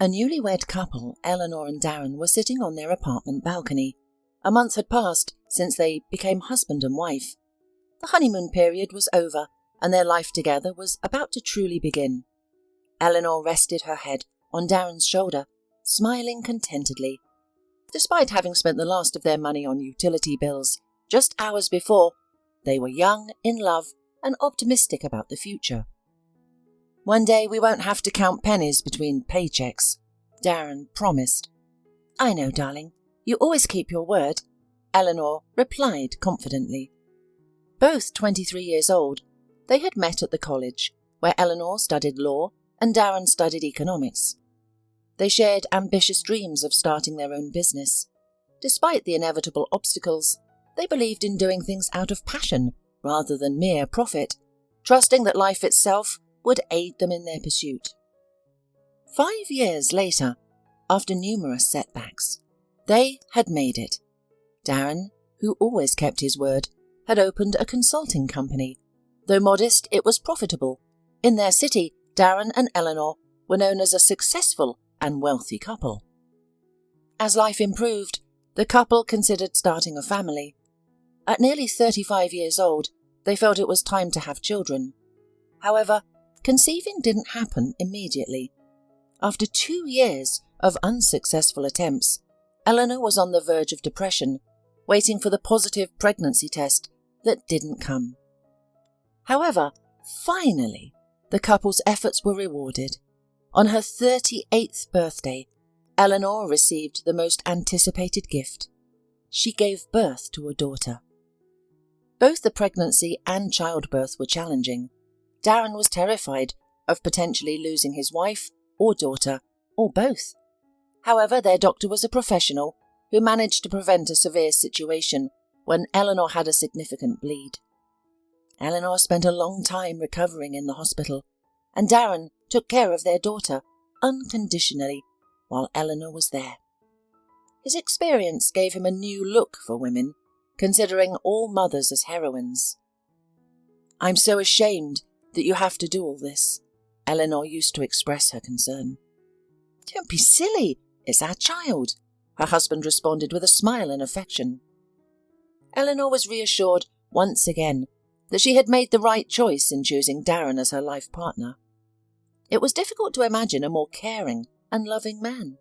A newlywed couple, Eleanor and Darren, were sitting on their apartment balcony. A month had passed since they became husband and wife. The honeymoon period was over, and their life together was about to truly begin. Eleanor rested her head on Darren's shoulder, smiling contentedly. Despite having spent the last of their money on utility bills just hours before, they were young, in love, and optimistic about the future. "One day we won't have to count pennies between paychecks," Darren promised. "I know, darling. You always keep your word," Eleanor replied confidently. Both 23 years old, they had met at the college, where Eleanor studied law and Darren studied economics. They shared ambitious dreams of starting their own business. Despite the inevitable obstacles, they believed in doing things out of passion rather than mere profit, trusting that life itself would aid them in their pursuit. 5 years later, after numerous setbacks, they had made it. Darren, who always kept his word, had opened a consulting company. Though modest, it was profitable. In their city, Darren and Eleanor were known as a successful and wealthy couple. As life improved, the couple considered starting a family. At nearly 35 years old, they felt it was time to have children. However, conceiving didn't happen immediately. After 2 years of unsuccessful attempts, Eleanor was on the verge of depression, waiting for the positive pregnancy test that didn't come. However, finally, the couple's efforts were rewarded. On her 38th birthday, Eleanor received the most anticipated gift. She gave birth to a daughter. Both the pregnancy and childbirth were challenging. Darren was terrified of potentially losing his wife or daughter, or both. However, their doctor was a professional who managed to prevent a severe situation when Eleanor had a significant bleed. Eleanor spent a long time recovering in the hospital, and Darren took care of their daughter unconditionally while Eleanor was there. His experience gave him a new look for women, considering all mothers as heroines. "I'm so ashamed that you have to do all this," Eleanor used to express her concern. "Don't be silly, it's our child," her husband responded with a smile and affection. Eleanor was reassured once again that she had made the right choice in choosing Darren as her life partner. It was difficult to imagine a more caring and loving man.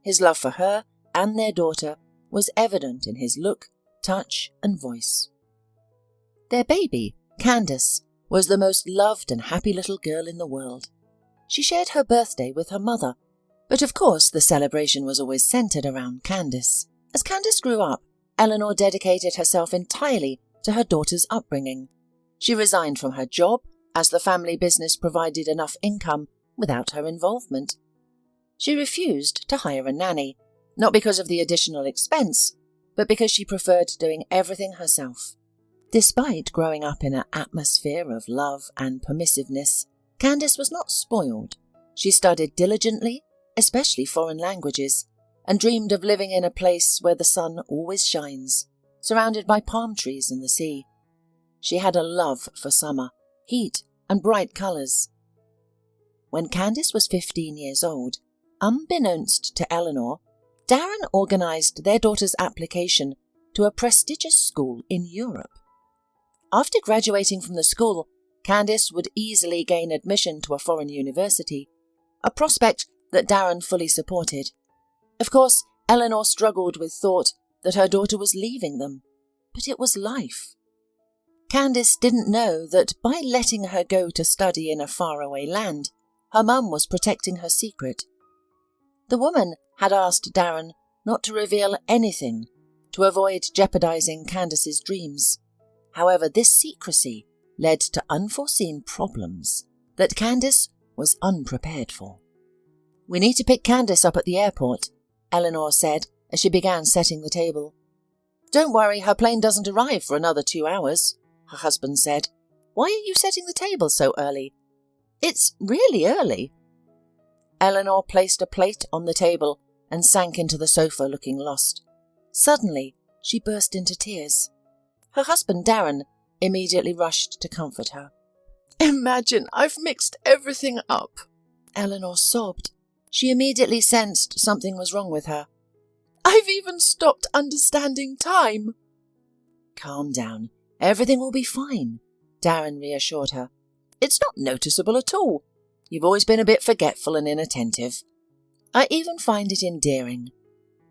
His love for her and their daughter was evident in his look, touch, and voice. Their baby, Candace, was the most loved and happy little girl in the world. She shared her birthday with her mother, but of course the celebration was always centered around Candace. As Candace grew up, Eleanor dedicated herself entirely to her daughter's upbringing. She resigned from her job, as the family business provided enough income without her involvement. She refused to hire a nanny, not because of the additional expense, but because she preferred doing everything herself. Despite growing up in an atmosphere of love and permissiveness, Candace was not spoiled. She studied diligently, especially foreign languages, and dreamed of living in a place where the sun always shines, surrounded by palm trees and the sea. She had a love for summer, heat, and bright colours. When Candace was 15 years old, unbeknownst to Eleanor, Darren organised their daughter's application to a prestigious school in Europe. After graduating from the school, Candace would easily gain admission to a foreign university, a prospect that Darren fully supported. Of course, Eleanor struggled with thought that her daughter was leaving them, but it was life. Candace didn't know that by letting her go to study in a faraway land, her mum was protecting her secret. The woman had asked Darren not to reveal anything to avoid jeopardizing Candace's dreams. However, this secrecy led to unforeseen problems that Candace was unprepared for. "We need to pick Candace up at the airport," Eleanor said as she began setting the table. "Don't worry, her plane doesn't arrive for another 2 hours, her husband said. "Why are you setting the table so early?" "It's really early." Eleanor placed a plate on the table and sank into the sofa looking lost. Suddenly, she burst into tears. Her husband, Darren, immediately rushed to comfort her. "Imagine I've mixed everything up," Eleanor sobbed. She immediately sensed something was wrong with her. "I've even stopped understanding time." "Calm down. Everything will be fine," Darren reassured her. "It's not noticeable at all. You've always been a bit forgetful and inattentive. I even find it endearing.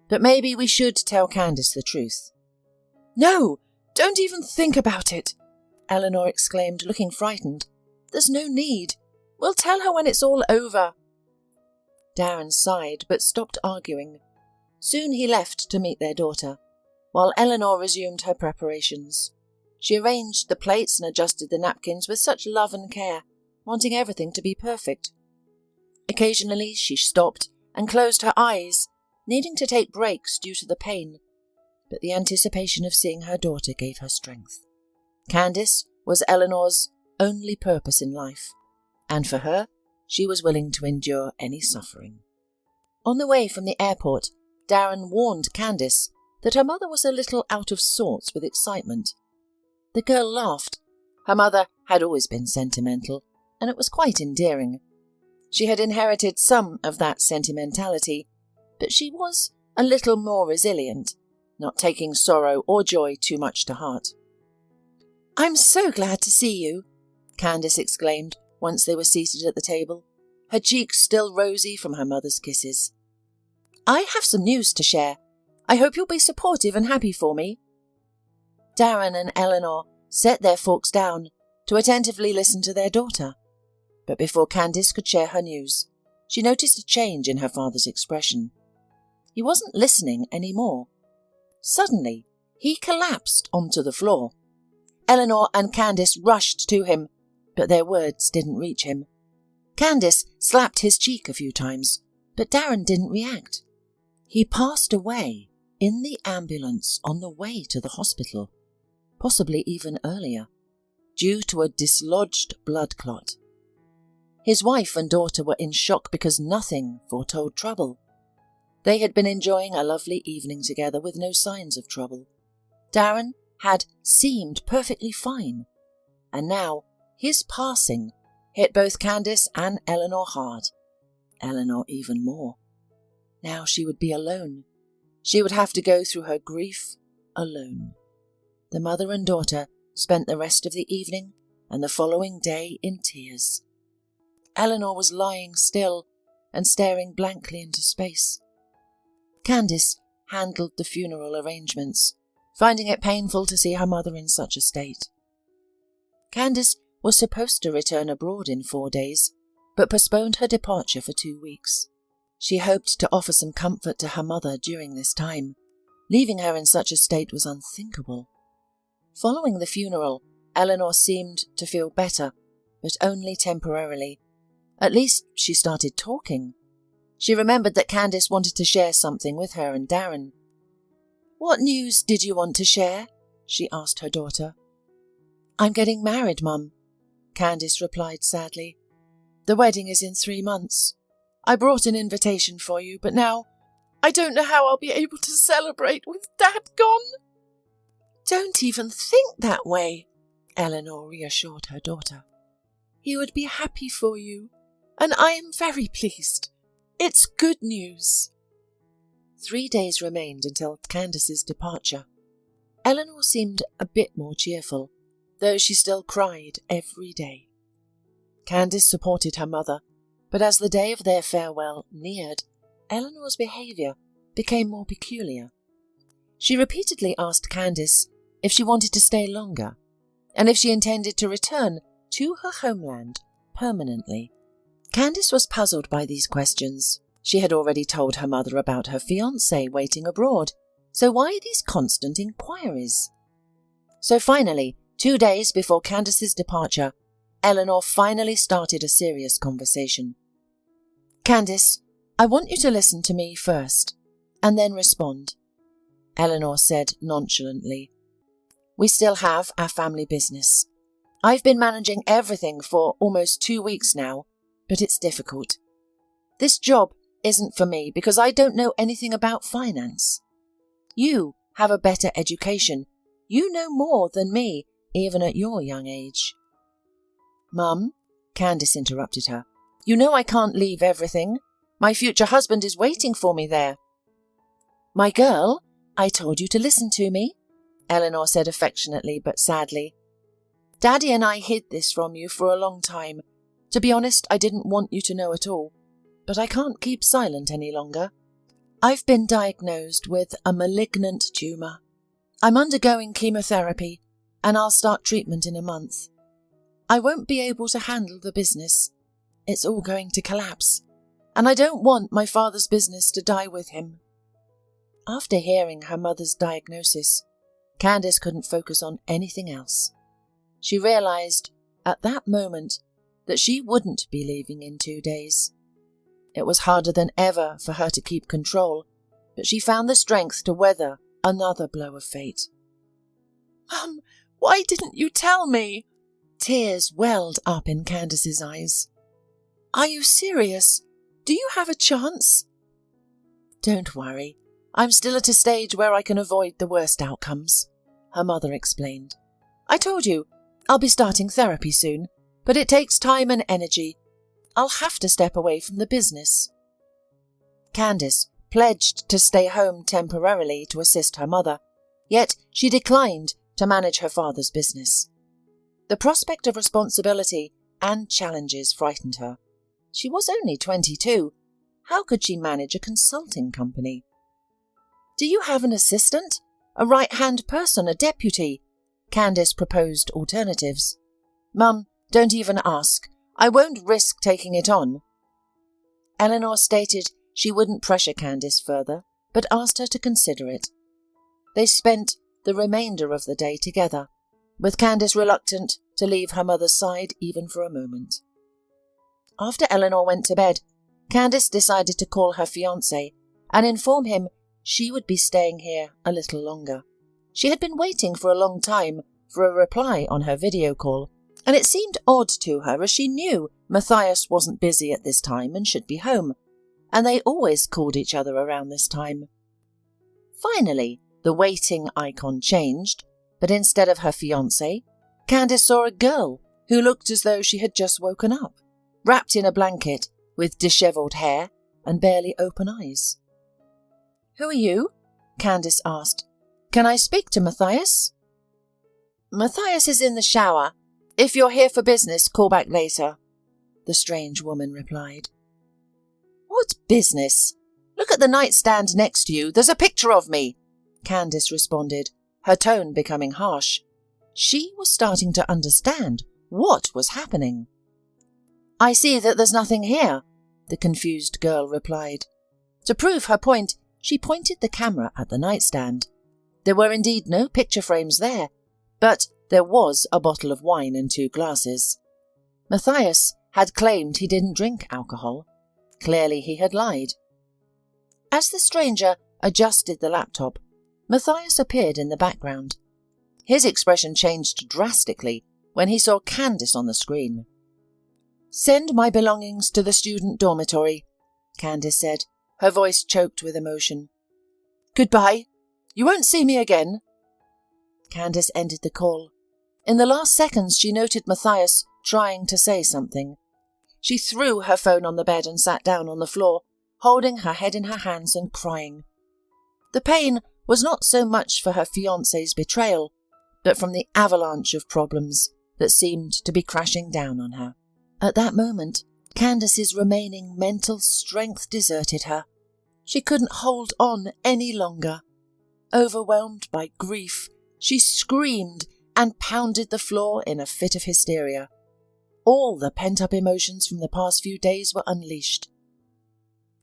But maybe we should tell Candace the truth." "No, don't even think about it," Eleanor exclaimed, looking frightened. "There's no need. We'll tell her when it's all over." Darren sighed but stopped arguing. Soon he left to meet their daughter, while Eleanor resumed her preparations. She arranged the plates and adjusted the napkins with such love and care, wanting everything to be perfect. Occasionally she stopped and closed her eyes, needing to take breaks due to the pain, but the anticipation of seeing her daughter gave her strength. Candace was Eleanor's only purpose in life, and for her, she was willing to endure any suffering. On the way from the airport, Darren warned Candace that her mother was a little out of sorts with excitement. The girl laughed. Her mother had always been sentimental, and it was quite endearing. She had inherited some of that sentimentality, but she was a little more resilient, not taking sorrow or joy too much to heart. "I'm so glad to see you," Candace exclaimed once they were seated at the table, her cheeks still rosy from her mother's kisses. "I have some news to share. I hope you'll be supportive and happy for me." Darren and Eleanor set their forks down to attentively listen to their daughter. But before Candace could share her news, she noticed a change in her father's expression. He wasn't listening anymore. Suddenly, he collapsed onto the floor. Eleanor and Candace rushed to him, but their words didn't reach him. Candace slapped his cheek a few times, but Darren didn't react. He passed away in the ambulance on the way to the hospital, possibly even earlier, due to a dislodged blood clot. His wife and daughter were in shock because nothing foretold trouble. They had been enjoying a lovely evening together with no signs of trouble. Darren had seemed perfectly fine, and now his passing hit both Candace and Eleanor hard. Eleanor even more. Now she would be alone. She would have to go through her grief alone. The mother and daughter spent the rest of the evening and the following day in tears. Eleanor was lying still and staring blankly into space. Candace handled the funeral arrangements, finding it painful to see her mother in such a state. Candace was supposed to return abroad in 4 days, but postponed her departure for 2 weeks. She hoped to offer some comfort to her mother during this time. Leaving her in such a state was unthinkable. Following the funeral, Eleanor seemed to feel better, but only temporarily. At least she started talking. She remembered that Candace wanted to share something with her and Darren. "What news did you want to share?" she asked her daughter. "I'm getting married, Mum," Candace replied sadly. "The wedding is in 3 months. I brought an invitation for you, but now I don't know how I'll be able to celebrate with Dad gone." "Don't even think that way," Eleanor reassured her daughter. "He would be happy for you, and I am very pleased. It's good news." 3 days remained until Candace's departure. Eleanor seemed a bit more cheerful, though she still cried every day. Candace supported her mother, but as the day of their farewell neared, Eleanor's behaviour became more peculiar. She repeatedly asked Candace if she wanted to stay longer, and if she intended to return to her homeland permanently. Candace was puzzled by these questions. She had already told her mother about her fiancé waiting abroad, so why these constant inquiries? So finally, 2 days before Candace's departure, Eleanor finally started a serious conversation. "Candace, I want you to listen to me first, and then respond," Eleanor said nonchalantly. "We still have our family business. I've been managing everything for almost 2 weeks now, but it's difficult. This job isn't for me because I don't know anything about finance. You have a better education. You know more than me, even at your young age." "Mum," Candace interrupted her, "you know I can't leave everything. My future husband is waiting for me there." "My girl, I told you to listen to me," Eleanor said affectionately but sadly. "Daddy and I hid this from you for a long time. To be honest, I didn't want you to know at all. But I can't keep silent any longer. I've been diagnosed with a malignant tumour. I'm undergoing chemotherapy, and I'll start treatment in a month. I won't be able to handle the business. It's all going to collapse, and I don't want my father's business to die with him." After hearing her mother's diagnosis, Candace couldn't focus on anything else. She realised at that moment that she wouldn't be leaving in 2 days. It was harder than ever for her to keep control, but she found the strength to weather another blow of fate. "Mum, why didn't you tell me?" Tears welled up in Candace's eyes. "Are you serious? Do you have a chance?" "Don't worry. I'm still at a stage where I can avoid the worst outcomes," her mother explained. "I told you, I'll be starting therapy soon, but it takes time and energy. I'll have to step away from the business." Candace pledged to stay home temporarily to assist her mother, yet she declined to manage her father's business. The prospect of responsibility and challenges frightened her. She was only 22. How could she manage a consulting company? "Do you have an assistant? A right-hand person, a deputy?" Candace proposed alternatives. "Mum, don't even ask. I won't risk taking it on." Eleanor stated she wouldn't pressure Candace further, but asked her to consider it. They spent the remainder of the day together, with Candace reluctant to leave her mother's side even for a moment. After Eleanor went to bed, Candace decided to call her fiancé and inform him she would be staying here a little longer. She had been waiting for a long time for a reply on her video call, and it seemed odd to her as she knew Matthias wasn't busy at this time and should be home, and they always called each other around this time. Finally, the waiting icon changed, but instead of her fiancé, Candace saw a girl who looked as though she had just woken up, wrapped in a blanket with dishevelled hair and barely open eyes. "Who are you?" Candace asked. "Can I speak to Matthias?" "Matthias is in the shower. If you're here for business, call back later," the strange woman replied. "What business? Look at the nightstand next to you. There's a picture of me," Candace responded, her tone becoming harsh. She was starting to understand what was happening. "I see that there's nothing here," the confused girl replied. To prove her point, she pointed the camera at the nightstand. There were indeed no picture frames there, but there was a bottle of wine and 2 glasses. Matthias had claimed he didn't drink alcohol. Clearly he had lied. As the stranger adjusted the laptop, Matthias appeared in the background. His expression changed drastically when he saw Candace on the screen. "Send my belongings to the student dormitory," Candace said, her voice choked with emotion. "Goodbye. You won't see me again." Candace ended the call. In the last seconds she noted Matthias trying to say something. She threw her phone on the bed and sat down on the floor, holding her head in her hands and crying. The pain was not so much for her fiancé's betrayal, but from the avalanche of problems that seemed to be crashing down on her. At that moment, Candace's remaining mental strength deserted her. She couldn't hold on any longer. Overwhelmed by grief, she screamed and pounded the floor in a fit of hysteria. All the pent-up emotions from the past few days were unleashed.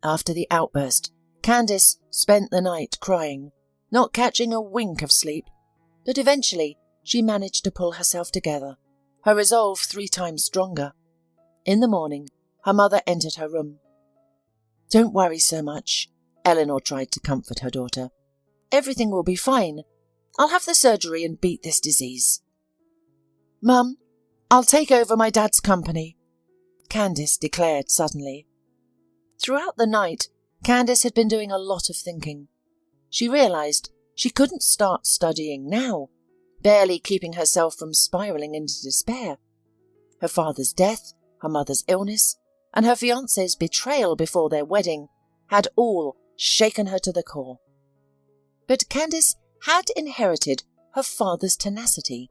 After the outburst, Candace spent the night crying, not catching a wink of sleep, but eventually she managed to pull herself together, her resolve 3 times stronger. In the morning, her mother entered her room. "Don't worry so much," Eleanor tried to comfort her daughter. "Everything will be fine. I'll have the surgery and beat this disease." "Mum, I'll take over my dad's company," Candace declared suddenly. Throughout the night, Candace had been doing a lot of thinking. She realised she couldn't start studying now, barely keeping herself from spiralling into despair. Her father's death, her mother's illness, and her fiancé's betrayal before their wedding had all shaken her to the core. But Candace had inherited her father's tenacity.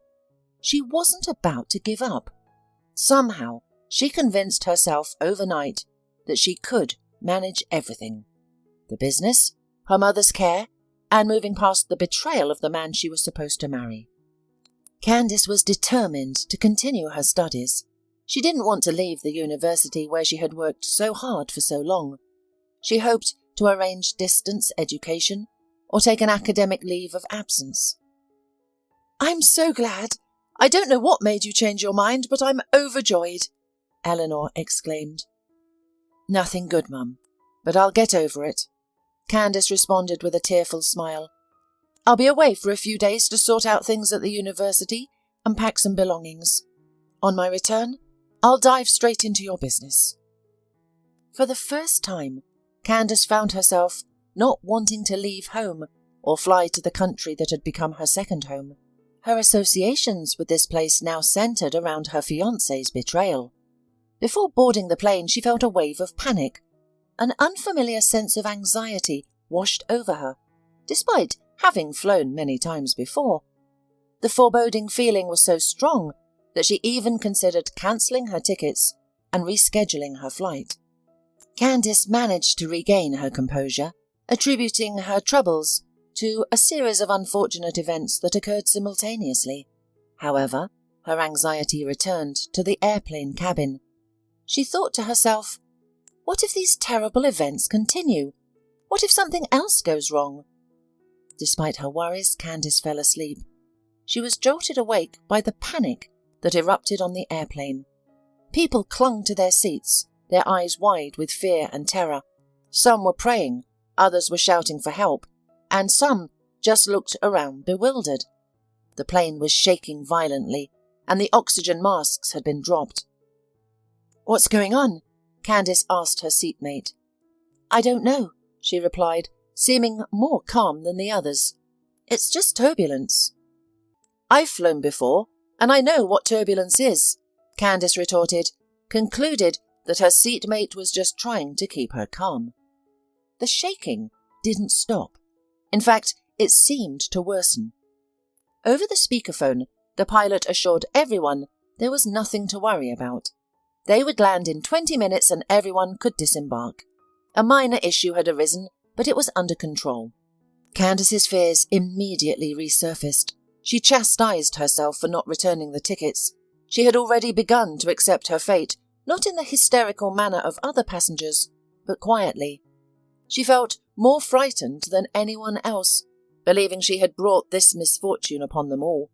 She wasn't about to give up. Somehow, she convinced herself overnight that she could manage everything. The business, her mother's care, and moving past the betrayal of the man she was supposed to marry. Candace was determined to continue her studies. She didn't want to leave the university where she had worked so hard for so long. She hoped to arrange distance education or take an academic leave of absence. "I'm so glad. I don't know what made you change your mind, but I'm overjoyed," Eleanor exclaimed. "Nothing good, Mum, but I'll get over it," Candace responded with a tearful smile. "I'll be away for a few days to sort out things at the university and pack some belongings. On my return, I'll dive straight into your business." For the first time, Candace found herself not wanting to leave home or fly to the country that had become her second home. Her associations with this place now centred around her fiancé's betrayal. Before boarding the plane, she felt a wave of panic. An unfamiliar sense of anxiety washed over her, despite having flown many times before. The foreboding feeling was so strong that she even considered cancelling her tickets and rescheduling her flight. Candace managed to regain her composure, attributing her troubles to a series of unfortunate events that occurred simultaneously. However, her anxiety returned to the airplane cabin. She thought to herself, what if these terrible events continue? What if something else goes wrong? Despite her worries, Candace fell asleep. She was jolted awake by the panic that erupted on the airplane. People clung to their seats, their eyes wide with fear and terror. Some were praying, others were shouting for help, and some just looked around bewildered. The plane was shaking violently, and the oxygen masks had been dropped. "What's going on?" Candace asked her seatmate. "I don't know," she replied, seeming more calm than the others. "It's just turbulence." "I've flown before, and I know what turbulence is," Candace retorted, concluded that her seatmate was just trying to keep her calm. The shaking didn't stop. In fact, it seemed to worsen. Over the speakerphone, the pilot assured everyone there was nothing to worry about. They would land in 20 minutes and everyone could disembark. A minor issue had arisen, but it was under control. Candace's fears immediately resurfaced. She chastised herself for not returning the tickets. She had already begun to accept her fate, not in the hysterical manner of other passengers, but quietly. She felt more frightened than anyone else, believing she had brought this misfortune upon them all.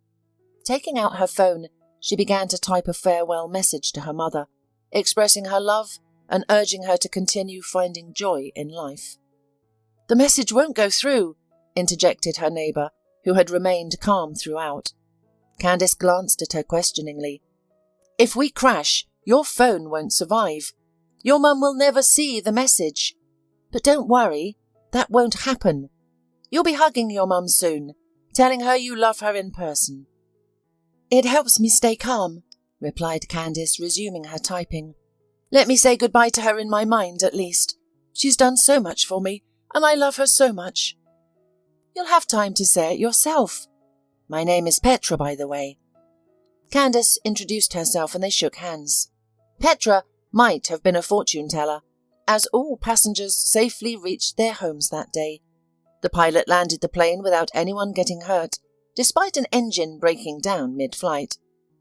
Taking out her phone, she began to type a farewell message to her mother, expressing her love and urging her to continue finding joy in life. "The message won't go through," interjected her neighbour, who had remained calm throughout. Candace glanced at her questioningly. "If we crash, your phone won't survive. Your mum will never see the message. But don't worry, that won't happen. You'll be hugging your mum soon, telling her you love her in person." "It helps me stay calm," replied Candace, resuming her typing. "Let me say goodbye to her in my mind, at least. She's done so much for me, and I love her so much." "You'll have time to say it yourself. My name is Petra, by the way." Candace introduced herself and they shook hands. Petra might have been a fortune-teller, as all passengers safely reached their homes that day. The pilot landed the plane without anyone getting hurt, despite an engine breaking down mid-flight.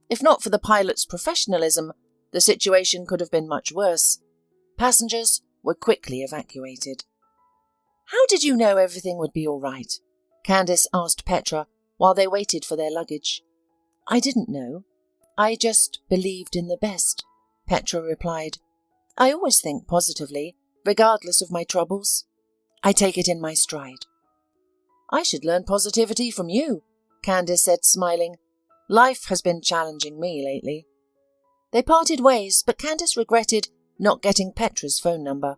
If not for the pilot's professionalism, the situation could have been much worse. Passengers were quickly evacuated. "How did you know everything would be all right?" Candace asked Petra while they waited for their luggage. "I didn't know. I just believed in the best," Petra replied. "I always think positively, regardless of my troubles. I take it in my stride." "I should learn positivity from you," Candace said, smiling. "Life has been challenging me lately." They parted ways, but Candace regretted not getting Petra's phone number.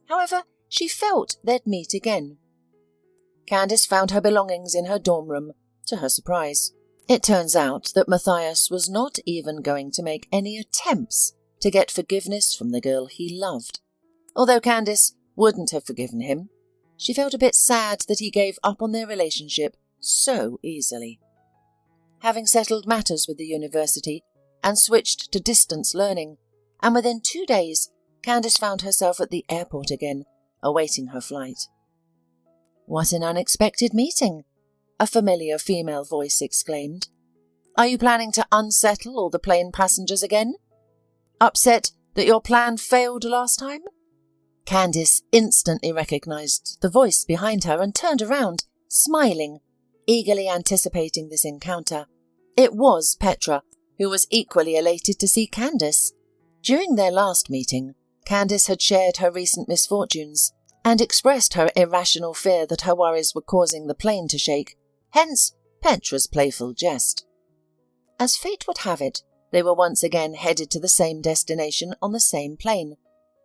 However, she felt they'd meet again. Candace found her belongings in her dorm room, to her surprise. It turns out that Matthias was not even going to make any attempts to get forgiveness from the girl he loved. Although Candice wouldn't have forgiven him, she felt a bit sad that he gave up on their relationship so easily. Having settled matters with the university and switched to distance learning, and within 2 days, Candice found herself at the airport again, awaiting her flight. "What an unexpected meeting," a familiar female voice exclaimed. "Are you planning to unsettle all the plane passengers again? Upset that your plan failed last time?" Candice instantly recognised the voice behind her and turned around, smiling, eagerly anticipating this encounter. It was Petra, who was equally elated to see Candice. During their last meeting, Candice had shared her recent misfortunes and expressed her irrational fear that her worries were causing the plane to shake, hence Petra's playful jest. As fate would have it, they were once again headed to the same destination on the same plane.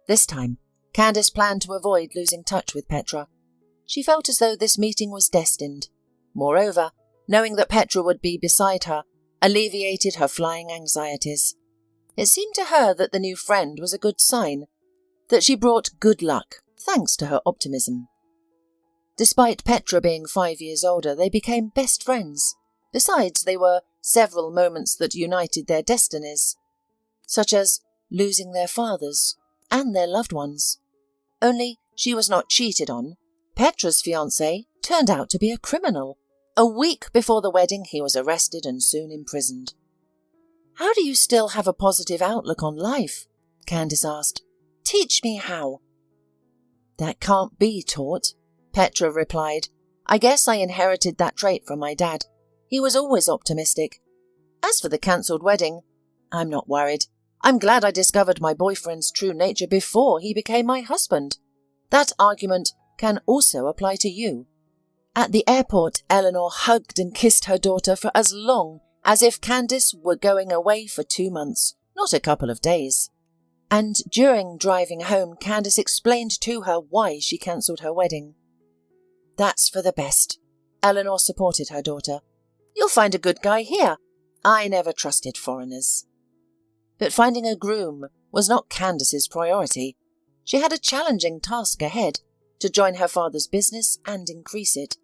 This time, Candice planned to avoid losing touch with Petra. She felt as though this meeting was destined. Moreover, knowing that Petra would be beside her alleviated her flying anxieties. It seemed to her that the new friend was a good sign, that she brought good luck, thanks to her optimism. Despite Petra being 5 years older, they became best friends. Besides, there were several moments that united their destinies, such as losing their fathers and their loved ones. Only she was not cheated on. Petra's fiancé turned out to be a criminal. A week before the wedding, he was arrested and soon imprisoned. "How do you still have a positive outlook on life?" Candice asked. "Teach me how." "That can't be taught," Petra replied. "I guess I inherited that trait from my dad. He was always optimistic. As for the cancelled wedding, I'm not worried. I'm glad I discovered my boyfriend's true nature before he became my husband. That argument can also apply to you." At the airport, Eleanor hugged and kissed her daughter for as long as if Candice were going away for 2 months, not a couple of days. And during driving home, Candice explained to her why she cancelled her wedding. "That's for the best." Eleanor supported her daughter. "You'll find a good guy here. I never trusted foreigners." But finding a groom was not Candice's priority. She had a challenging task ahead, to join her father's business and increase it.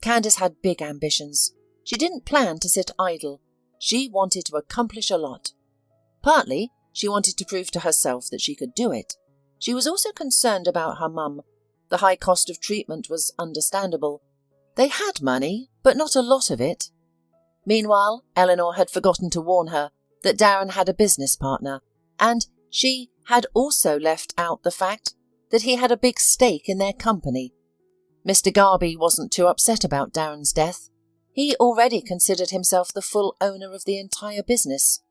Candice had big ambitions. She didn't plan to sit idle. She wanted to accomplish a lot. Partly, she wanted to prove to herself that she could do it. She was also concerned about her mum. The high cost of treatment was understandable. They had money, but not a lot of it. Meanwhile, Eleanor had forgotten to warn her that Darren had a business partner, and she had also left out the fact that he had a big stake in their company. Mr. Garby wasn't too upset about Darren's death. He already considered himself the full owner of the entire business.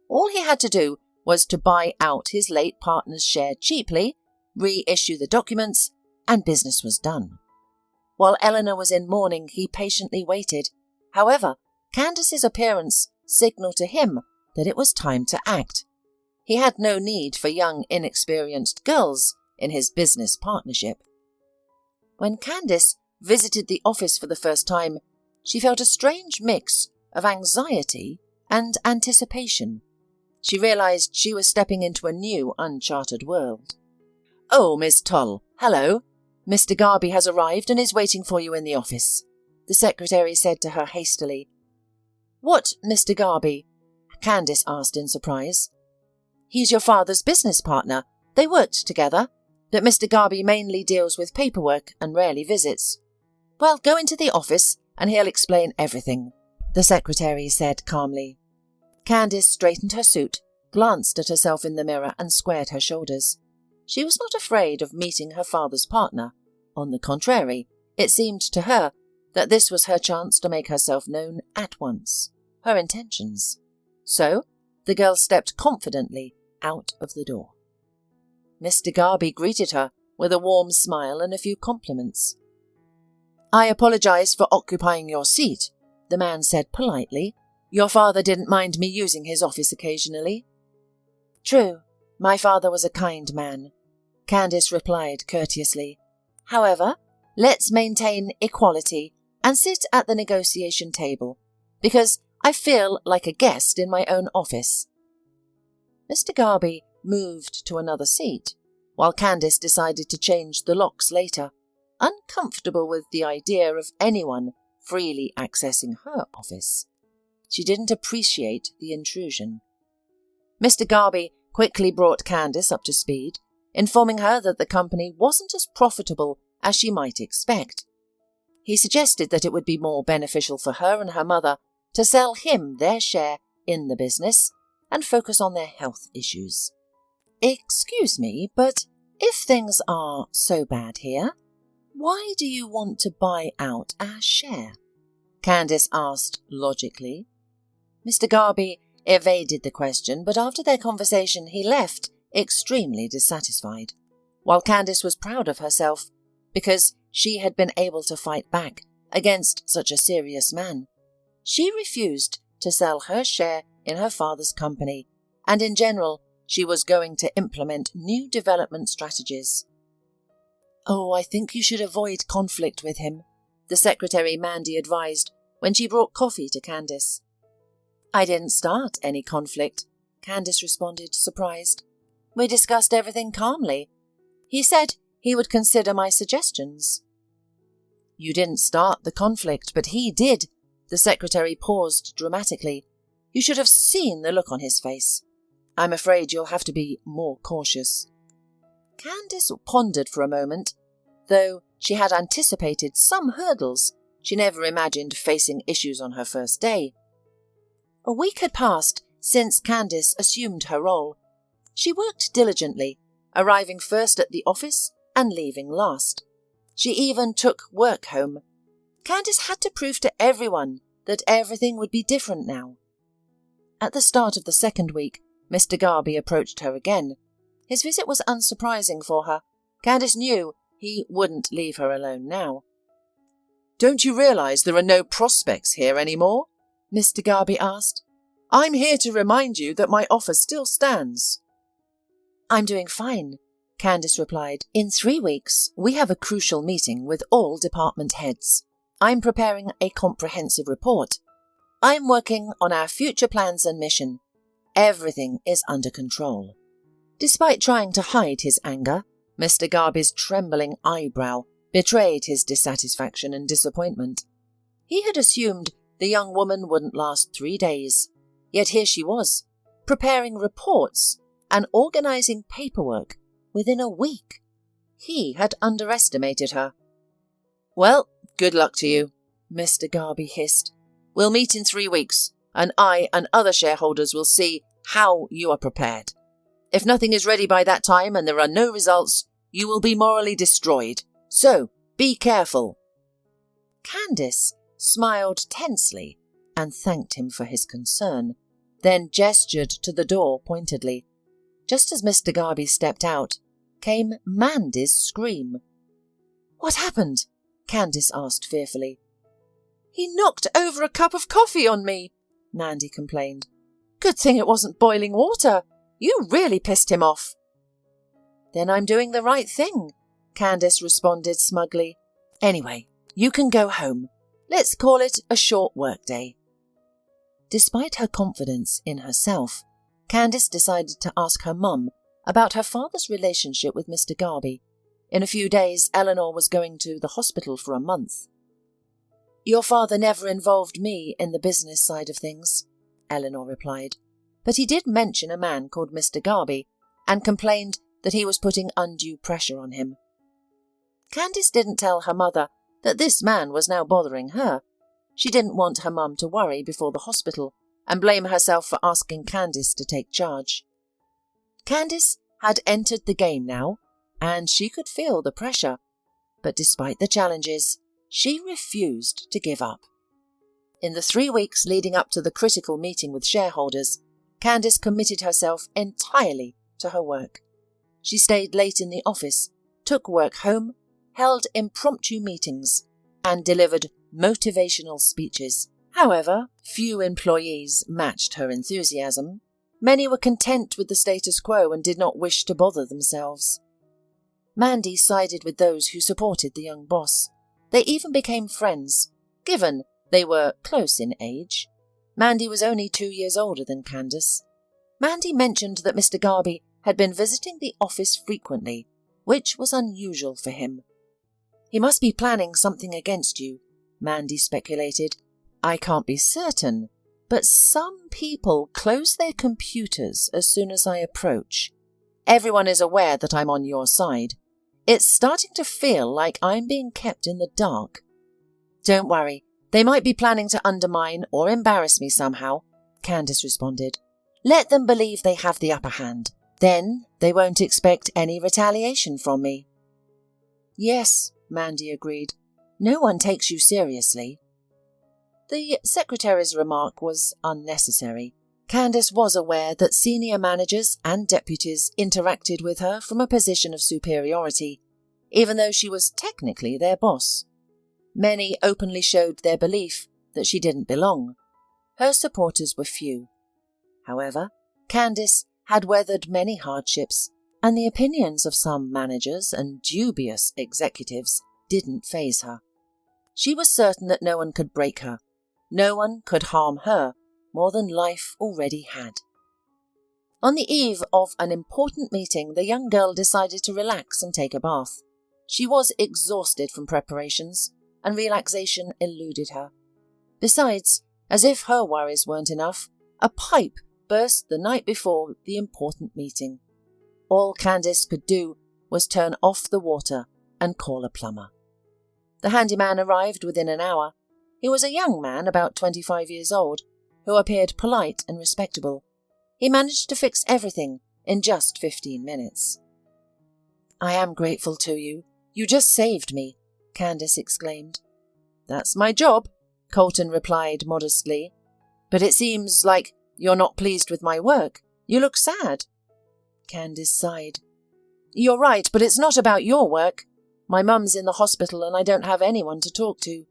All he had to do was to buy out his late partner's share cheaply, reissue the documents, and business was done. While Eleanor was in mourning, he patiently waited. However, Candice's appearance signalled to him that it was time to act. He had no need for young, inexperienced girls in his business partnership. When Candice visited the office for the first time, she felt a strange mix of anxiety and anticipation. She realised she was stepping into a new, uncharted world. "Oh, Miss Tull, hello. Mr. Garby has arrived and is waiting for you in the office," the secretary said to her hastily. "What Mr. Garby?" Candice asked in surprise. "He's your father's business partner. They worked together, but Mr. Garby mainly deals with paperwork and rarely visits." "Well, go into the office and he'll explain everything," the secretary said calmly. Candice straightened her suit, glanced at herself in the mirror and squared her shoulders. She was not afraid of meeting her father's partner. On the contrary, it seemed to her that this was her chance to make herself known at once, her intentions. So, the girl stepped confidently out of the door. Mr. Garby greeted her with a warm smile and a few compliments. "I apologise for occupying your seat," the man said politely. "Your father didn't mind me using his office occasionally." "True, my father was a kind man," Candice replied courteously. "However, let's maintain equality and sit at the negotiation table, because I feel like a guest in my own office." Mr. Garby moved to another seat, while Candice decided to change the locks later, uncomfortable with the idea of anyone freely accessing her office. She didn't appreciate the intrusion. Mr. Garby quickly brought Candice up to speed, informing her that the company wasn't as profitable as she might expect. He suggested that it would be more beneficial for her and her mother to sell him their share in the business and focus on their health issues. "Excuse me, but if things are so bad here, why do you want to buy out our share?" Candice asked logically. Mr. Garby evaded the question, but after their conversation he left extremely dissatisfied, while Candice was proud of herself because she had been able to fight back against such a serious man. She refused to sell her share in her father's company, and in general she was going to implement new development strategies. "Oh, I think you should avoid conflict with him," the secretary Mandy advised when she brought coffee to Candice. "I didn't start any conflict," Candice responded, surprised. "We discussed everything calmly. He said he would consider my suggestions." "You didn't start the conflict, but he did." The secretary paused dramatically. "You should have seen the look on his face. I'm afraid you'll have to be more cautious." Candice pondered for a moment. Though she had anticipated some hurdles, she never imagined facing issues on her first day. A week had passed since Candice assumed her role. She worked diligently, arriving first at the office and leaving last. She even took work home. Candice had to prove to everyone that everything would be different now. At the start of the second week, Mr. Garby approached her again. His visit was unsurprising for her. Candice knew he wouldn't leave her alone now. "Don't you realise there are no prospects here anymore?" Mr. Garby asked. "I'm here to remind you that my offer still stands." "I'm doing fine," Candice replied. "In 3 weeks, we have a crucial meeting with all department heads. I'm preparing a comprehensive report. I'm working on our future plans and mission. Everything is under control." Despite trying to hide his anger, Mr. Garby's trembling eyebrow betrayed his dissatisfaction and disappointment. He had assumed the young woman wouldn't last 3 days, yet here she was, preparing reports and organising paperwork within a week. He had underestimated her. "Well, good luck to you," Mr. Garby hissed. "We'll meet in 3 weeks, and I and other shareholders will see how you are prepared. If nothing is ready by that time and there are no results, you will be morally destroyed. So, be careful." Candice smiled tensely and thanked him for his concern, then gestured to the door pointedly. Just as Mr. Garby stepped out, came Mandy's scream. "What happened?" Candice asked fearfully. "He knocked over a cup of coffee on me," Mandy complained. "Good thing it wasn't boiling water. You really pissed him off." "Then I'm doing the right thing," Candice responded smugly. "Anyway, you can go home. Let's call it a short workday." Despite her confidence in herself, Candice decided to ask her mum about her father's relationship with Mr. Garby. In a few days, Eleanor was going to the hospital for a month. "Your father never involved me in the business side of things," Eleanor replied, "but he did mention a man called Mr. Garby and complained that he was putting undue pressure on him." Candice didn't tell her mother that this man was now bothering her. She didn't want her mum to worry before the hospital and blame herself for asking Candice to take charge. Candice had entered the game now, and she could feel the pressure, but despite the challenges, she refused to give up. In the 3 weeks leading up to the critical meeting with shareholders, Candice committed herself entirely to her work. She stayed late in the office, took work home, held impromptu meetings, and delivered motivational speeches. However, few employees matched her enthusiasm. Many were content with the status quo and did not wish to bother themselves. Mandy sided with those who supported the young boss. They even became friends, given they were close in age. Mandy was only 2 years older than Candice. Mandy mentioned that Mr. Garby had been visiting the office frequently, which was unusual for him. "He must be planning something against you," Mandy speculated. "I can't be certain, but some people close their computers as soon as I approach. Everyone is aware that I'm on your side. It's starting to feel like I'm being kept in the dark." "Don't worry, they might be planning to undermine or embarrass me somehow," Candace responded. "Let them believe they have the upper hand. Then they won't expect any retaliation from me." "Yes," Mandy agreed. "No one takes you seriously." The secretary's remark was unnecessary. Candace was aware that senior managers and deputies interacted with her from a position of superiority, even though she was technically their boss. Many openly showed their belief that she didn't belong. Her supporters were few. However, Candace had weathered many hardships, and the opinions of some managers and dubious executives didn't faze her. She was certain that no one could break her. No one could harm her more than life already had. On the eve of an important meeting, the young girl decided to relax and take a bath. She was exhausted from preparations, and relaxation eluded her. Besides, as if her worries weren't enough, a pipe burst the night before the important meeting. All Candace could do was turn off the water and call a plumber. The handyman arrived within an hour. He was a young man, about 25 years old, who appeared polite and respectable. He managed to fix everything in just 15 minutes. "I am grateful to you. You just saved me," Candace exclaimed. "That's my job," Colton replied modestly. "But it seems like you're not pleased with my work. You look sad." Candace sighed. "You're right, but it's not about your work. My mum's in the hospital and I don't have anyone to talk to."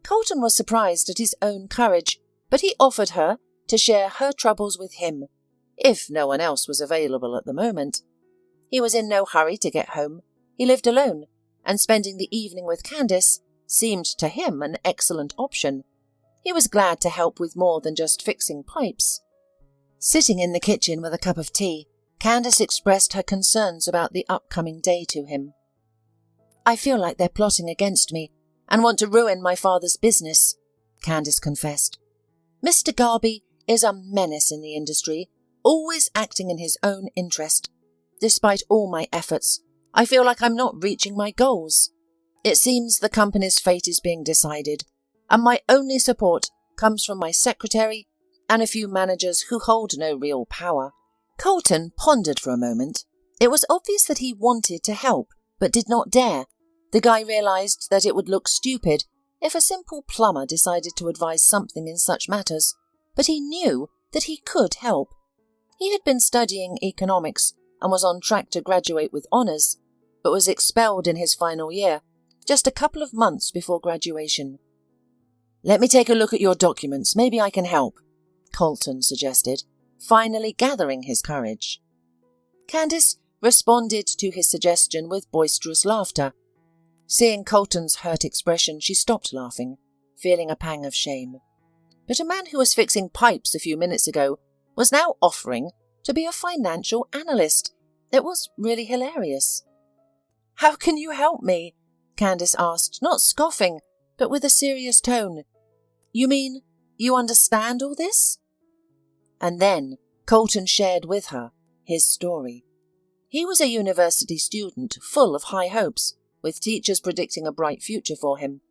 Colton was surprised at his own courage, but he offered her to share her troubles with him, if no one else was available at the moment. He was in no hurry to get home. He lived alone, and spending the evening with Candace seemed to him an excellent option. He was glad to help with more than just fixing pipes. Sitting in the kitchen with a cup of tea, Candace expressed her concerns about the upcoming day to him. "I feel like they're plotting against me and want to ruin my father's business," Candace confessed. "Mr. Garby is a menace in the industry, always acting in his own interest. Despite all my efforts, I feel like I'm not reaching my goals. It seems the company's fate is being decided, and my only support comes from my secretary and a few managers who hold no real power." Colton pondered for a moment. It was obvious that he wanted to help, but did not dare. The guy realized that it would look stupid if a simple plumber decided to advise something in such matters, but he knew that he could help. He had been studying economics and was on track to graduate with honours, but was expelled in his final year, just a couple of months before graduation. "Let me take a look at your documents. Maybe I can help," Colton suggested, finally gathering his courage. Candace responded to his suggestion with boisterous laughter. Seeing Colton's hurt expression, she stopped laughing, feeling a pang of shame. But a man who was fixing pipes a few minutes ago was now offering to be a financial analyst. It was really hilarious. "How can you help me?" Candace asked, not scoffing, but with a serious tone. "You mean you understand all this?" And then Colton shared with her his story. He was a university student full of high hopes, with teachers predicting a bright future for him.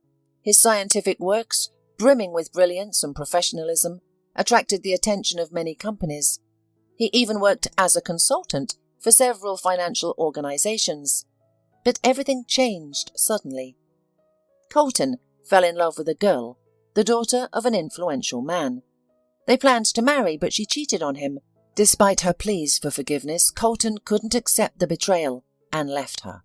His scientific works, brimming with brilliance and professionalism, attracted the attention of many companies. He even worked as a consultant for several financial organizations. But everything changed suddenly. Colton fell in love with a girl, the daughter of an influential man. They planned to marry, but she cheated on him. Despite her pleas for forgiveness, Colton couldn't accept the betrayal and left her.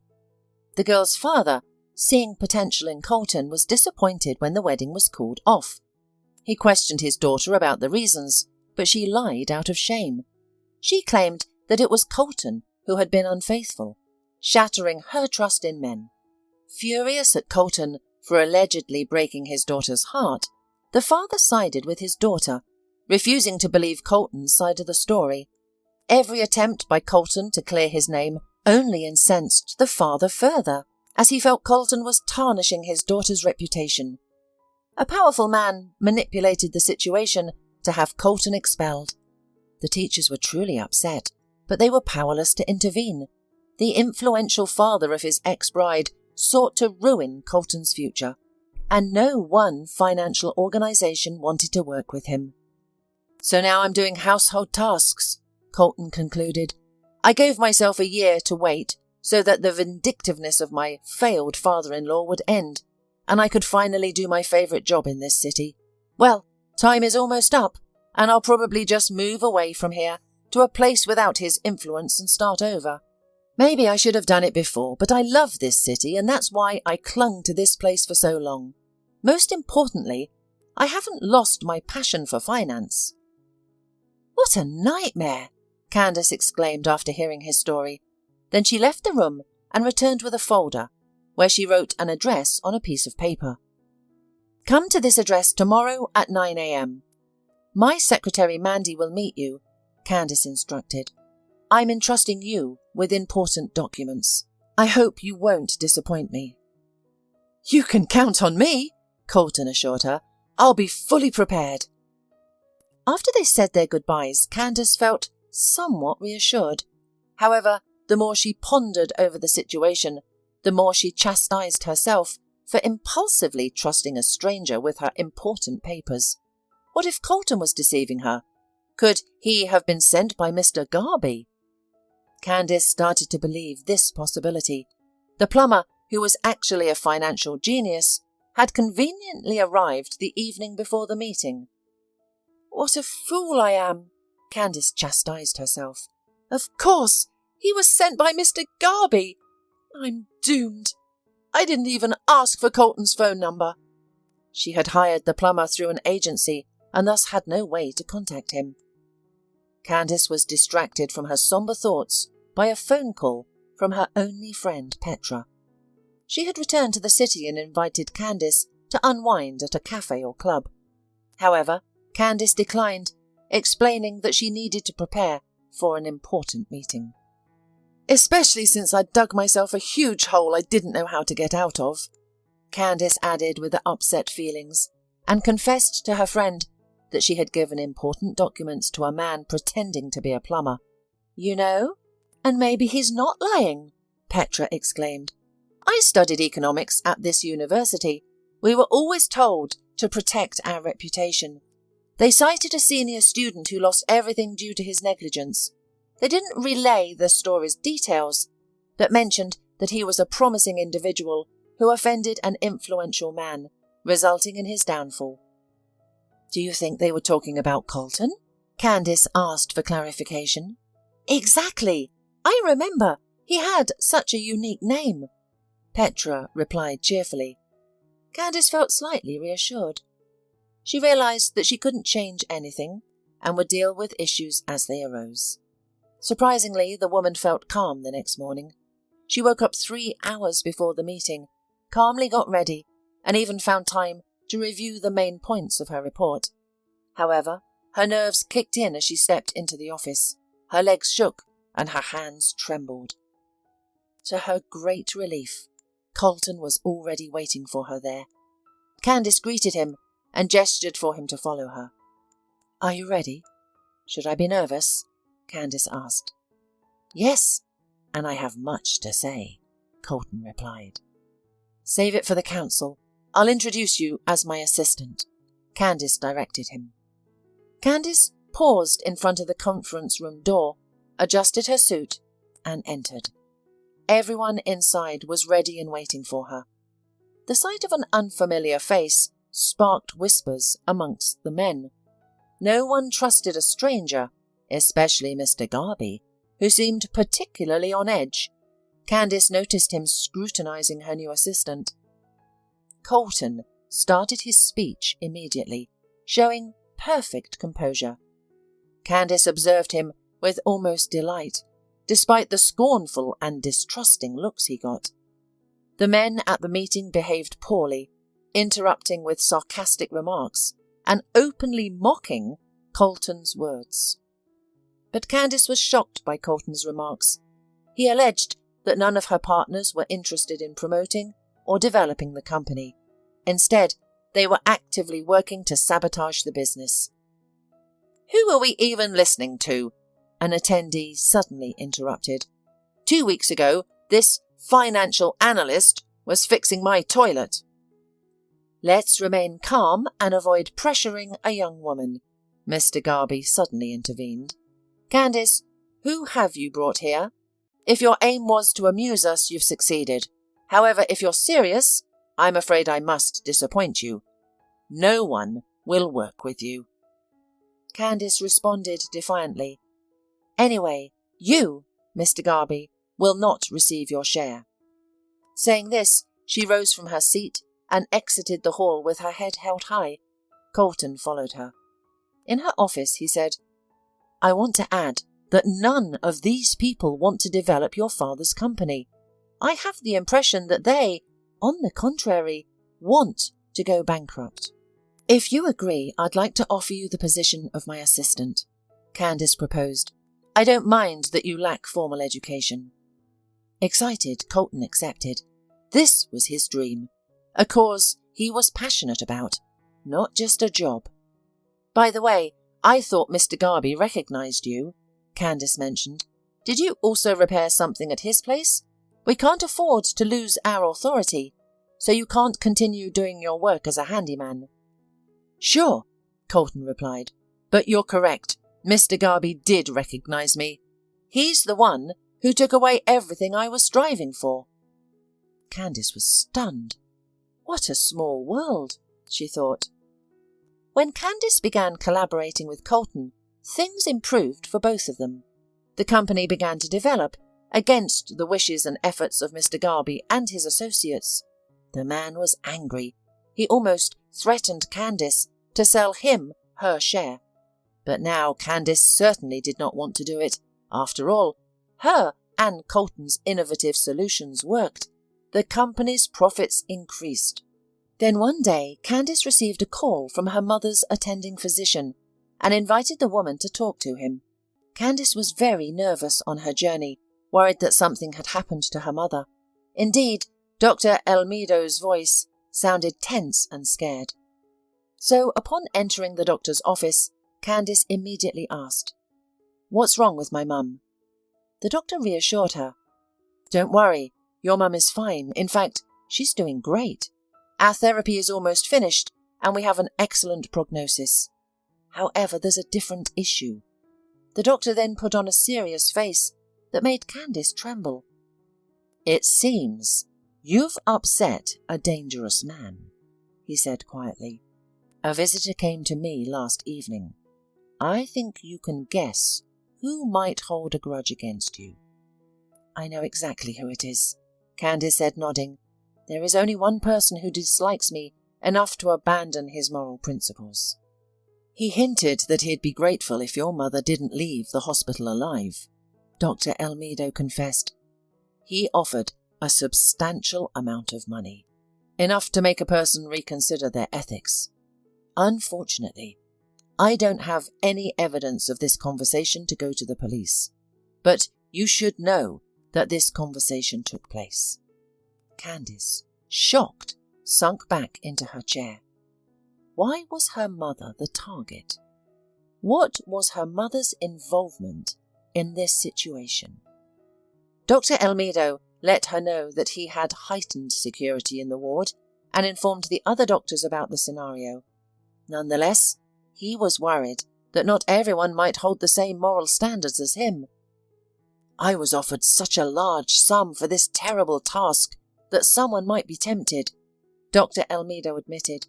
The girl's father, seeing potential in Colton, was disappointed when the wedding was called off. He questioned his daughter about the reasons, but she lied out of shame. She claimed that it was Colton who had been unfaithful, shattering her trust in men. Furious at Colton for allegedly breaking his daughter's heart, the father sided with his daughter refusing to believe Colton's side of the story. Every attempt by Colton to clear his name only incensed the father further, as he felt Colton was tarnishing his daughter's reputation. A powerful man manipulated the situation to have Colton expelled. The teachers were truly upset, but they were powerless to intervene. The influential father of his ex-bride sought to ruin Colton's future, and no one financial organization wanted to work with him. "So now I'm doing household tasks," Colton concluded. "I gave myself a year to wait so that the vindictiveness of my failed father-in-law would end, and I could finally do my favourite job in this city. Well, time is almost up, and I'll probably just move away from here to a place without his influence and start over. Maybe I should have done it before, but I love this city, and that's why I clung to this place for so long. Most importantly, I haven't lost my passion for finance." "What a nightmare!" Candace exclaimed after hearing his story. Then she left the room and returned with a folder, where she wrote an address on a piece of paper. "Come to this address tomorrow at 9 a.m. My secretary Mandy will meet you," Candace instructed. "I'm entrusting you with important documents. I hope you won't disappoint me." "You can count on me," Colton assured her. "I'll be fully prepared." After they said their goodbyes, Candace felt somewhat reassured. However, the more she pondered over the situation, the more she chastised herself for impulsively trusting a stranger with her important papers. What if Colton was deceiving her? Could he have been sent by Mr. Garby? Candace started to believe this possibility. The plumber, who was actually a financial genius, had conveniently arrived the evening before the meeting. "What a fool I am," Candace chastised herself. "Of course, he was sent by Mr. Garby. I'm doomed. I didn't even ask for Colton's phone number." She had hired the plumber through an agency and thus had no way to contact him. Candace was distracted from her sombre thoughts by a phone call from her only friend Petra. She had returned to the city and invited Candace to unwind at a cafe or club. However, Candace declined, explaining that she needed to prepare for an important meeting. "Especially since I'd dug myself a huge hole I didn't know how to get out of," Candace added with the upset feelings, and confessed to her friend that she had given important documents to a man pretending to be a plumber. "You know, and maybe he's not lying," Petra exclaimed. "I studied economics at this university. We were always told to protect our reputation. They cited a senior student who lost everything due to his negligence. They didn't relay the story's details, but mentioned that he was a promising individual who offended an influential man, resulting in his downfall." "Do you think they were talking about Colton?" Candace asked for clarification. "Exactly. I remember. He had such a unique name," Petra replied cheerfully. Candace felt slightly reassured. She realised that she couldn't change anything and would deal with issues as they arose. Surprisingly, the woman felt calm the next morning. She woke up 3 hours before the meeting, calmly got ready, and even found time to review the main points of her report. However, her nerves kicked in as she stepped into the office. Her legs shook and her hands trembled. To her great relief, Colton was already waiting for her there. Candace greeted him and gestured for him to follow her. "Are you ready? Should I be nervous?" Candace asked. "Yes, and I have much to say," Colton replied. "Save it for the council. I'll introduce you as my assistant," Candace directed him. Candace paused in front of the conference room door, adjusted her suit, and entered. Everyone inside was ready and waiting for her. The sight of an unfamiliar face sparked whispers amongst the men. No one trusted a stranger, especially Mr. Garby, who seemed particularly on edge. Candace noticed him scrutinizing her new assistant. Colton started his speech immediately, showing perfect composure. Candace observed him with almost delight, despite the scornful and distrusting looks he got. The men at the meeting behaved poorly, interrupting with sarcastic remarks and openly mocking Colton's words. But Candice was shocked by Colton's remarks. He alleged that none of her partners were interested in promoting or developing the company. Instead, they were actively working to sabotage the business. "Who are we even listening to?" an attendee suddenly interrupted. "2 weeks ago, this financial analyst was fixing my toilet." "Let's remain calm and avoid pressuring a young woman," Mr. Garby suddenly intervened. "Candice, who have you brought here? If your aim was to amuse us, you've succeeded. However, if you're serious, I'm afraid I must disappoint you. No one will work with you." Candice responded defiantly. "Anyway, you, Mr. Garby, will not receive your share." Saying this, she rose from her seat and exited the hall with her head held high. Colton followed her. In her office, he said, "I want to add that none of these people want to develop your father's company. I have the impression that they, on the contrary, want to go bankrupt. If you agree, I'd like to offer you the position of my assistant," Candice proposed. "I don't mind that you lack formal education." Excited, Colton accepted. This was his dream, a cause he was passionate about, not just a job. "By the way, I thought Mr. Garby recognized you," Candice mentioned. "Did you also repair something at his place? We can't afford to lose our authority, so you can't continue doing your work as a handyman." "Sure," Colton replied, "but you're correct. Mr. Garby did recognize me. He's the one who took away everything I was striving for." Candice was stunned. What a small world, she thought. When Candice began collaborating with Colton, things improved for both of them. The company began to develop against the wishes and efforts of Mr. Garby and his associates. The man was angry. He almost threatened Candice to sell him her share. But now Candice certainly did not want to do it. After all, her and Colton's innovative solutions worked. The company's profits increased. Then one day, Candice received a call from her mother's attending physician and invited the woman to talk to him. Candice was very nervous on her journey, worried that something had happened to her mother. Indeed, Dr. Elmido's voice sounded tense and scared. So, upon entering the doctor's office, Candice immediately asked, "What's wrong with my mum?" The doctor reassured her. "Don't worry, your mum is fine. In fact, she's doing great. Our therapy is almost finished, and we have an excellent prognosis. However, there's a different issue." The doctor then put on a serious face that made Candice tremble. "It seems you've upset a dangerous man," he said quietly. "A visitor came to me last evening. I think you can guess who might hold a grudge against you." "I know exactly who it is," Candice said, nodding. "There is only one person who dislikes me enough to abandon his moral principles." "He hinted that he'd be grateful if your mother didn't leave the hospital alive," Dr. Elmido confessed. "He offered a substantial amount of money, enough to make a person reconsider their ethics. Unfortunately, I don't have any evidence of this conversation to go to the police, but you should know that this conversation took place." Candice, shocked, sunk back into her chair. Why was her mother the target? What was her mother's involvement in this situation? Dr. Elmido let her know that he had heightened security in the ward and informed the other doctors about the scenario. Nonetheless, he was worried that not everyone might hold the same moral standards as him. "I was offered such a large sum for this terrible task that someone might be tempted," Dr. Elmido admitted.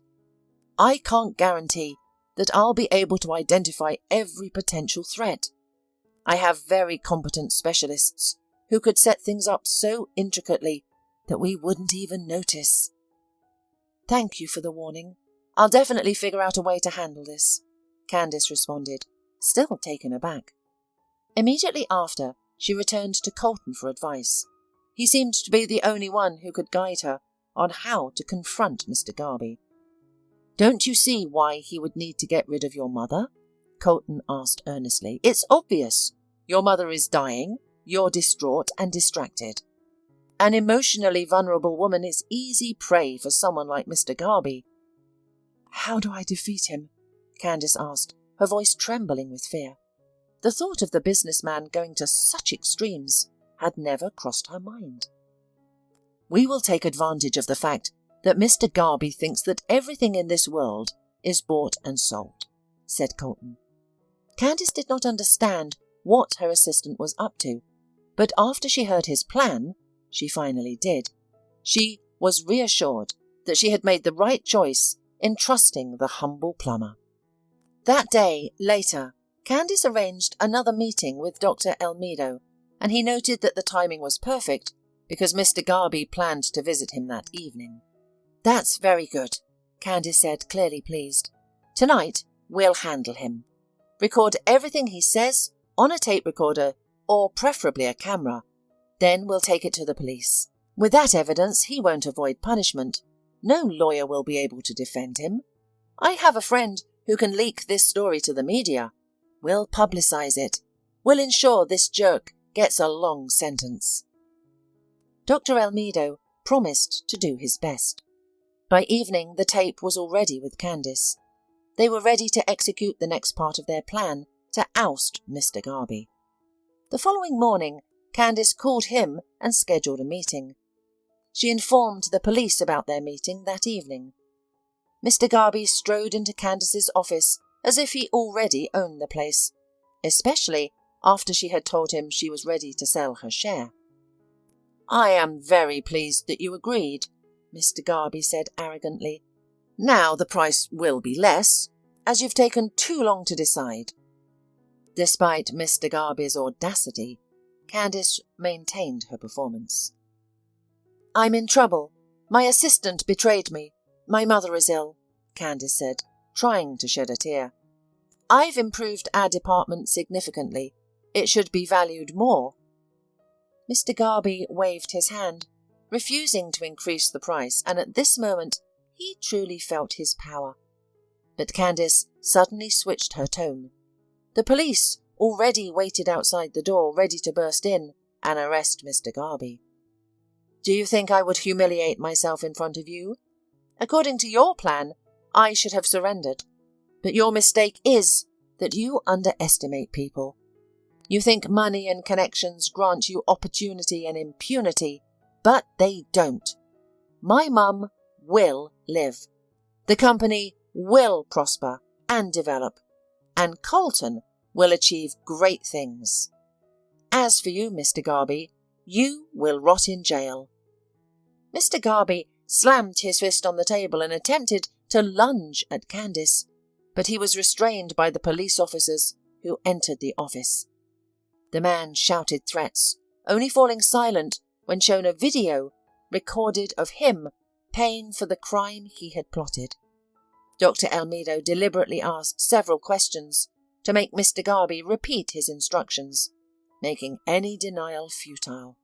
"I can't guarantee that I'll be able to identify every potential threat. I have very competent specialists who could set things up so intricately that we wouldn't even notice." "Thank you for the warning. I'll definitely figure out a way to handle this," Candice responded, still taken aback. Immediately after, she returned to Colton for advice. He seemed to be the only one who could guide her on how to confront Mr. Garby. "Don't you see why he would need to get rid of your mother?" Colton asked earnestly. "It's obvious. Your mother is dying. You're distraught and distracted. An emotionally vulnerable woman is easy prey for someone like Mr. Garby." "How do I defeat him?" Candace asked, her voice trembling with fear. The thought of the businessman going to such extremes had never crossed her mind. "We will take advantage of the fact that Mr. Garby thinks that everything in this world is bought and sold," said Colton. Candace did not understand what her assistant was up to, but after she heard his plan, she finally did. She was reassured that she had made the right choice in trusting the humble plumber. That day, later, Candace arranged another meeting with Dr. Elmido, and he noted that the timing was perfect because Mr. Garby planned to visit him that evening. "That's very good," Candace said, clearly pleased. "Tonight, we'll handle him. Record everything he says on a tape recorder or preferably a camera. Then we'll take it to the police. With that evidence, he won't avoid punishment. No lawyer will be able to defend him. I have a friend who can leak this story to the media. We'll publicize it. We'll ensure this jerk gets a long sentence." Dr. Elmido promised to do his best. By evening, the tape was already with Candace. They were ready to execute the next part of their plan to oust Mr. Garby. The following morning, Candace called him and scheduled a meeting. She informed the police about their meeting that evening. Mr. Garby strode into Candace's office as if he already owned the place, especially after she had told him she was ready to sell her share. "I am very pleased that you agreed," Mr. Garby said arrogantly. "Now the price will be less, as you've taken too long to decide." Despite Mr. Garby's audacity, Candace maintained her performance. "I'm in trouble. My assistant betrayed me. My mother is ill," Candace said, trying to shed a tear. "I've improved our department significantly. It should be valued more." Mr. Garby waved his hand, refusing to increase the price, and at this moment he truly felt his power. But Candace suddenly switched her tone. The police already waited outside the door, ready to burst in and arrest Mr. Garby. "Do you think I would humiliate myself in front of you? According to your plan, I should have surrendered. But your mistake is that you underestimate people. You think money and connections grant you opportunity and impunity, but they don't. My mum will live. The company will prosper and develop, and Colton will achieve great things. As for you, Mr. Garby, you will rot in jail." Mr. Garby slammed his fist on the table and attempted to lunge at Candace, but he was restrained by the police officers who entered the office. The man shouted threats, only falling silent when shown a video recorded of him paying for the crime he had plotted. Dr. Elmido deliberately asked several questions to make Mr. Garby repeat his instructions, making any denial futile.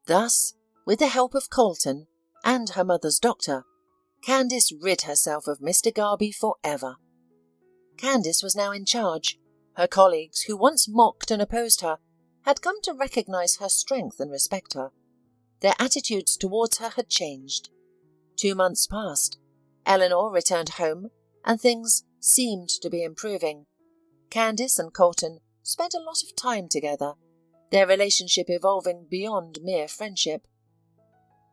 Thus, with the help of Colton and her mother's doctor, Candace rid herself of Mr. Garby forever. Candace was now in charge. Her colleagues, who once mocked and opposed her, had come to recognize her strength and respect her. Their attitudes towards her had changed. 2 months passed. Eleanor returned home, and things seemed to be improving. Candace and Colton spent a lot of time together, their relationship evolving beyond mere friendship.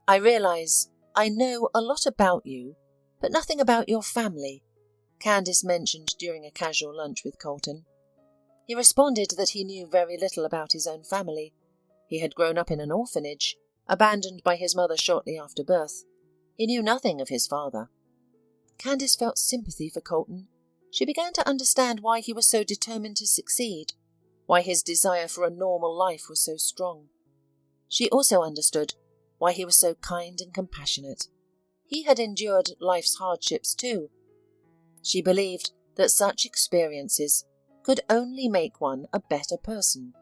"I realize I know a lot about you, but nothing about your family," Candace mentioned during a casual lunch with Colton. He responded that he knew very little about his own family. He had grown up in an orphanage, abandoned by his mother shortly after birth. He knew nothing of his father. Candace felt sympathy for Colton. She began to understand why he was so determined to succeed, why his desire for a normal life was so strong. She also understood why he was so kind and compassionate. He had endured life's hardships too. She believed that such experiences could only make one a better person.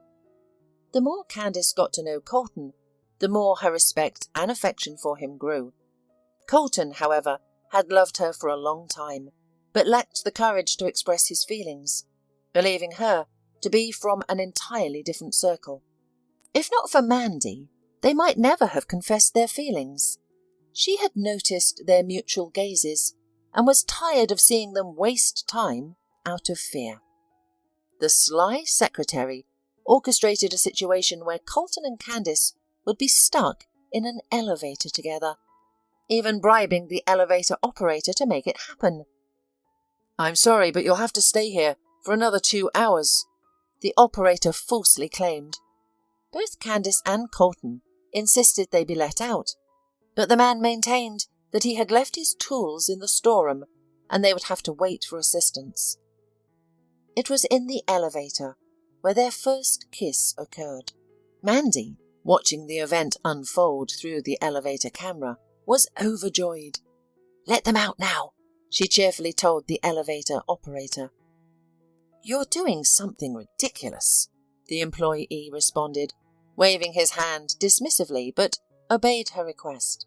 The more Candace got to know Colton, the more her respect and affection for him grew. Colton, however, had loved her for a long time, but lacked the courage to express his feelings. believing her to be from an entirely different circle. If not for Mandy, they might never have confessed their feelings. She had noticed their mutual gazes and was tired of seeing them waste time out of fear. The sly secretary orchestrated a situation where Colton and Candice would be stuck in an elevator together, even bribing the elevator operator to make it happen. "I'm sorry, but you'll have to stay here for another 2 hours," the operator falsely claimed. Both Candice and Colton insisted they be let out, but the man maintained that he had left his tools in the storeroom and they would have to wait for assistance. It was in the elevator where their first kiss occurred. Mandy, watching the event unfold through the elevator camera, was overjoyed. "Let them out now," she cheerfully told the elevator operator. "You're doing something ridiculous," the employee responded, waving his hand dismissively, but obeyed her request.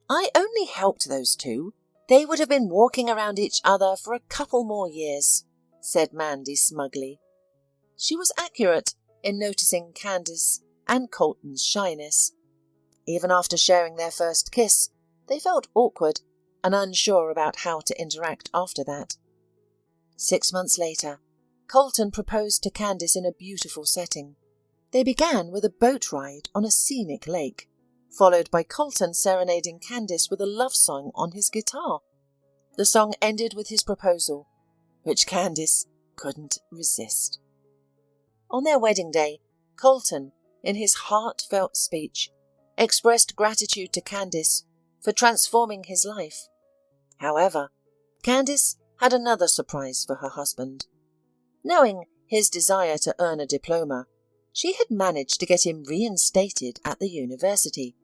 "I only helped those two. They would have been walking around each other for a couple more years," said Mandy smugly. She was accurate in noticing Candice and Colton's shyness. Even after sharing their first kiss, they felt awkward and unsure about how to interact after that. 6 months later, Colton proposed to Candice in a beautiful setting. They began with a boat ride on a scenic lake, followed by Colton serenading Candice with a love song on his guitar. The song ended with his proposal, which Candice couldn't resist. On their wedding day, Colton, in his heartfelt speech, expressed gratitude to Candice for transforming his life. However, Candice had another surprise for her husband. Knowing his desire to earn a diploma, she had managed to get him reinstated at the university.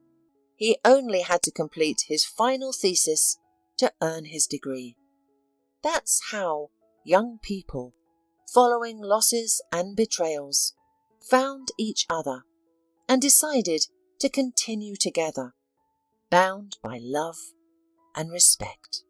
He only had to complete his final thesis to earn his degree. That's how young people, following losses and betrayals, found each other and decided to continue together, bound by love and respect.